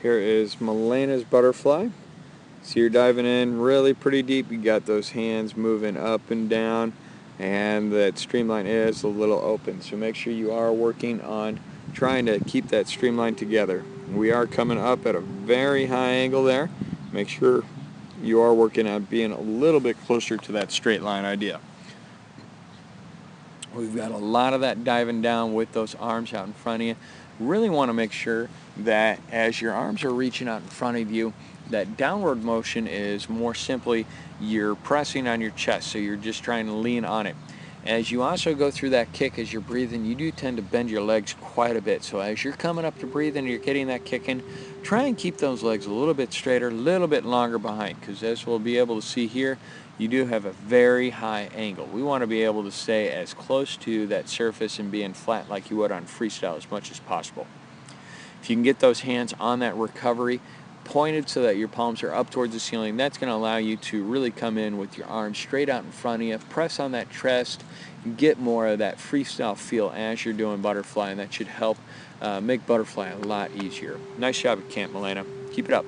Here is Milena's Butterfly. So you're diving in really pretty deep. You got those hands moving up and down, and that streamline is a little open. So make sure you are working on trying to keep that streamline together. We are coming up at a very high angle there. Make sure you are working on being a little bit closer to that straight line idea. We've got a lot of that diving down with those arms out in front of you. Really want to make sure that as your arms are reaching out in front of you, that downward motion is more simply you're pressing on your chest, so you're just trying to lean on it. As you also go through that kick, as you're breathing, you do tend to bend your legs quite a bit. So as you're coming up to breathe and you're getting that kick in, try and keep those legs a little bit straighter, a little bit longer behind, because as we'll be able to see here, you do have a very high angle. We want to be able to stay as close to that surface and being flat like you would on freestyle as much as possible. If you can get those hands on that recovery, pointed so that your palms are up towards the ceiling, that's going to allow you to really come in with your arms straight out in front of you, press on that chest, and get more of that freestyle feel as you're doing butterfly, and that should help make butterfly a lot easier. Nice job at camp, Milena. Keep it up.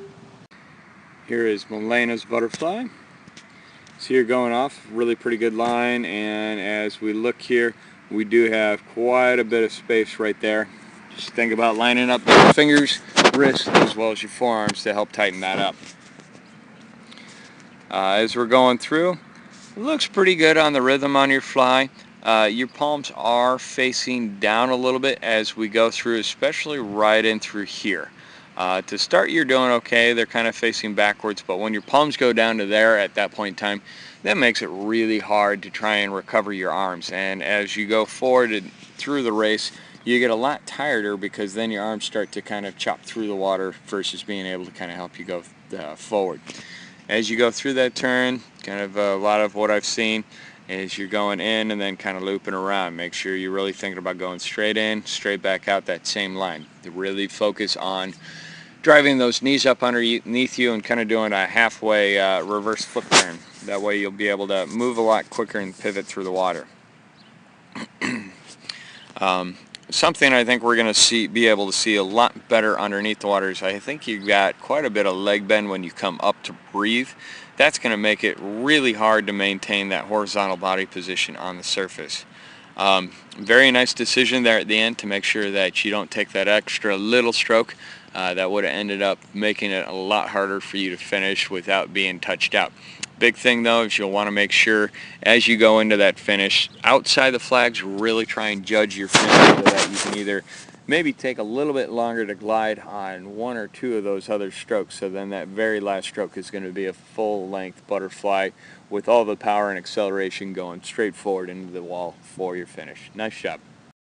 Here is Milena's Butterfly. So you're going off really pretty good line, and as we look here, we do have quite a bit of space right there. Just think about lining up those fingers, wrists, as well as your forearms to help tighten that up. As we're going through, it looks pretty good on the rhythm on your fly. Your palms are facing down a little bit as we go through, especially right in through here. To start, you're doing okay. They're kind of facing backwards, but when your palms go down to there at that point in time, that makes it really hard to try and recover your arms. And as you go forward and through the race, you get a lot tireder because then your arms start to kind of chop through the water versus being able to kind of help you go forward. As you go through that turn, kind of a lot of what I've seen is you're going in and then kind of looping around. Make sure you're really thinking about going straight in, straight back out that same line. To really focus on driving those knees up underneath you and kind of doing a halfway reverse flip turn. That way you'll be able to move a lot quicker and pivot through the water. Something I think we're going to be able to see a lot better underneath the water is I think you've got quite a bit of leg bend when you come up to breathe. That's going to make it really hard to maintain that horizontal body position on the surface. Very nice decision there at the end to make sure that you don't take that extra little stroke. That would have ended up making it a lot harder for you to finish without being touched out. Big thing though is you'll want to make sure as you go into that finish, outside the flags, really try and judge your finish so that you can either maybe take a little bit longer to glide on one or two of those other strokes, so then that very last stroke is going to be a full-length butterfly with all the power and acceleration going straight forward into the wall for your finish. Nice job.